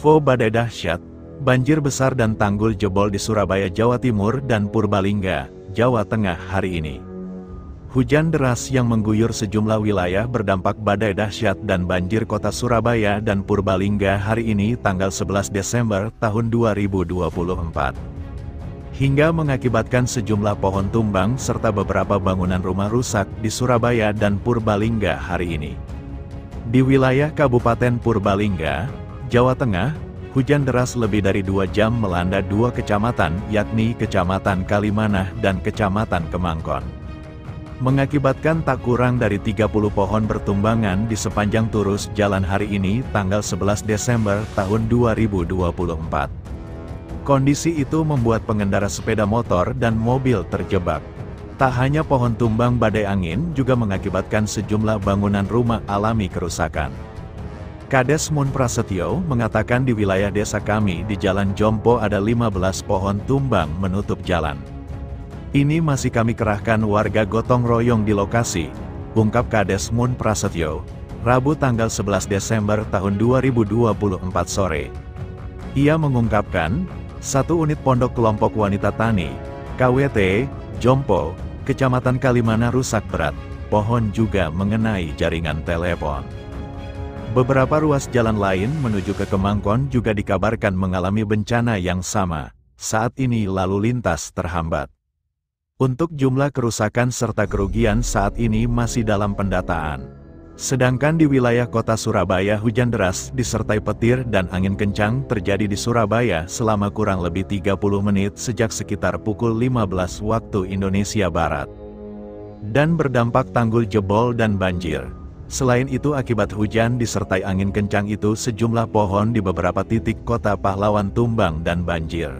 Info badai dahsyat, banjir besar dan tanggul jebol di Surabaya, Jawa Timur dan Purbalingga, Jawa Tengah hari ini. Hujan deras yang mengguyur sejumlah wilayah berdampak badai dahsyat dan banjir kota Surabaya dan Purbalingga hari ini tanggal 11 Desember tahun 2024. Hingga mengakibatkan sejumlah pohon tumbang serta beberapa bangunan rumah rusak di Surabaya dan Purbalingga hari ini. Di wilayah Kabupaten Purbalingga, Jawa Tengah, hujan deras lebih dari 2 jam melanda 2 kecamatan yakni Kecamatan Kalimanah dan Kecamatan Kemangkon. Mengakibatkan tak kurang dari 30 pohon bertumbangan di sepanjang turus jalan hari ini tanggal 11 Desember tahun 2024. Kondisi itu membuat pengendara sepeda motor dan mobil terjebak. Tak hanya pohon tumbang, badai angin juga mengakibatkan sejumlah bangunan rumah alami kerusakan. Kades Mun Prasetyo mengatakan di wilayah desa kami di Jalan Jompo ada 15 pohon tumbang menutup jalan. Ini masih kami kerahkan warga gotong royong di lokasi, ungkap Kades Mun Prasetyo, Rabu tanggal 11 Desember tahun 2024 sore. Ia mengungkapkan, 1 unit pondok kelompok wanita tani, KWT, Jompo, Kecamatan Kalimanah rusak berat, pohon juga mengenai jaringan telepon. Beberapa ruas jalan lain menuju ke Kemangkon juga dikabarkan mengalami bencana yang sama. Saat ini lalu lintas terhambat. Untuk jumlah kerusakan serta kerugian saat ini masih dalam pendataan. Sedangkan di wilayah kota Surabaya hujan deras disertai petir dan angin kencang terjadi di Surabaya selama kurang lebih 30 menit sejak sekitar pukul 15 waktu Indonesia Barat. Dan berdampak tanggul jebol dan banjir. Selain itu akibat hujan disertai angin kencang itu sejumlah pohon di beberapa titik kota pahlawan tumbang dan banjir.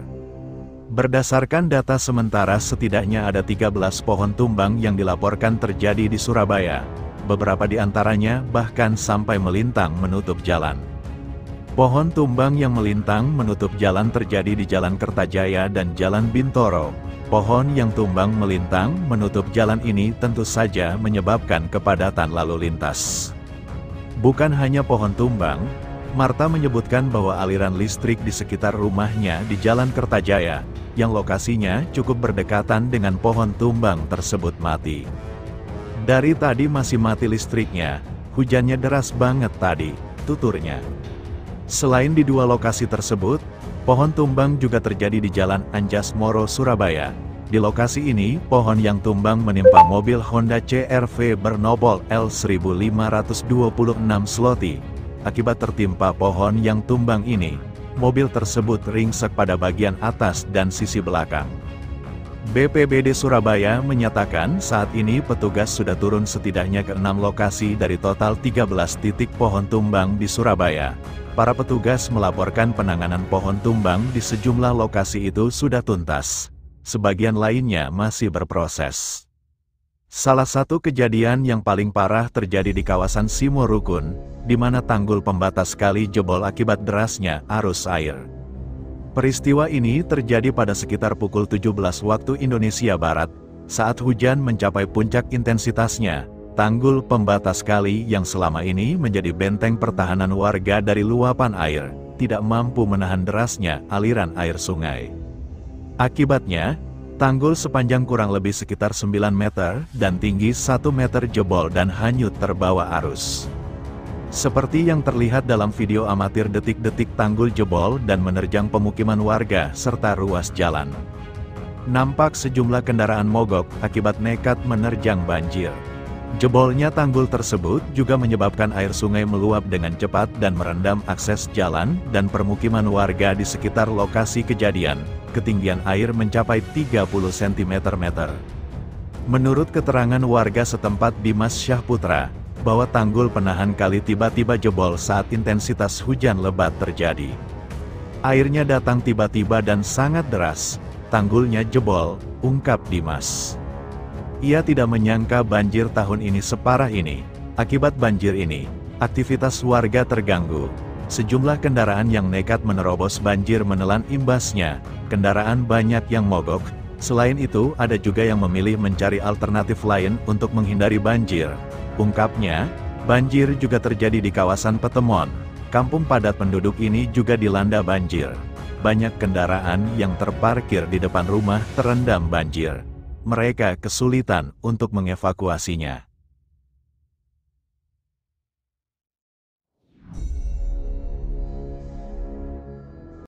Berdasarkan data sementara setidaknya ada 13 pohon tumbang yang dilaporkan terjadi di Surabaya. Beberapa di antaranya bahkan sampai melintang menutup jalan. Pohon tumbang yang melintang menutup jalan terjadi di Jalan Kertajaya dan Jalan Bintoro. Pohon yang tumbang melintang menutup jalan ini tentu saja menyebabkan kepadatan lalu lintas. Bukan hanya pohon tumbang, Marta menyebutkan bahwa aliran listrik di sekitar rumahnya di Jalan Kertajaya, yang lokasinya cukup berdekatan dengan pohon tumbang tersebut mati. Dari tadi masih mati listriknya, hujannya deras banget tadi, tuturnya. Selain di 2 lokasi tersebut, pohon tumbang juga terjadi di Jalan Anjas Moro, Surabaya. Di lokasi ini, pohon yang tumbang menimpa mobil Honda CR-V bernobel L1526 Sloty. Akibat tertimpa pohon yang tumbang ini, mobil tersebut ringsek pada bagian atas dan sisi belakang. BPBD Surabaya menyatakan saat ini petugas sudah turun setidaknya ke 6 lokasi dari total 13 titik pohon tumbang di Surabaya. Para petugas melaporkan penanganan pohon tumbang di sejumlah lokasi itu sudah tuntas. Sebagian lainnya masih berproses. Salah satu kejadian yang paling parah terjadi di kawasan Simorukun, di mana tanggul pembatas kali jebol akibat derasnya arus air. Peristiwa ini terjadi pada sekitar pukul 17 waktu Indonesia Barat, saat hujan mencapai puncak intensitasnya. Tanggul pembatas kali yang selama ini menjadi benteng pertahanan warga dari luapan air, tidak mampu menahan derasnya aliran air sungai. Akibatnya, tanggul sepanjang kurang lebih sekitar 9 meter dan tinggi 1 meter jebol dan hanyut terbawa arus. Seperti yang terlihat dalam video amatir detik-detik tanggul jebol dan menerjang pemukiman warga serta ruas jalan. Nampak sejumlah kendaraan mogok akibat nekat menerjang banjir. Jebolnya tanggul tersebut juga menyebabkan air sungai meluap dengan cepat dan merendam akses jalan dan permukiman warga di sekitar lokasi kejadian. Ketinggian air mencapai 30 cm. Menurut keterangan warga setempat Dimas Syahputra, bahwa tanggul penahan kali tiba-tiba jebol saat intensitas hujan lebat terjadi. Airnya datang tiba-tiba dan sangat deras, tanggulnya jebol, ungkap Dimas. Ia tidak menyangka banjir tahun ini separah ini. Akibat banjir ini, aktivitas warga terganggu. Sejumlah kendaraan yang nekat menerobos banjir menelan imbasnya. Kendaraan banyak yang mogok. Selain itu, ada juga yang memilih mencari alternatif lain untuk menghindari banjir. Ungkapnya, banjir juga terjadi di kawasan Petemon. Kampung padat penduduk ini juga dilanda banjir. Banyak kendaraan yang terparkir di depan rumah terendam banjir. Mereka kesulitan untuk mengevakuasinya.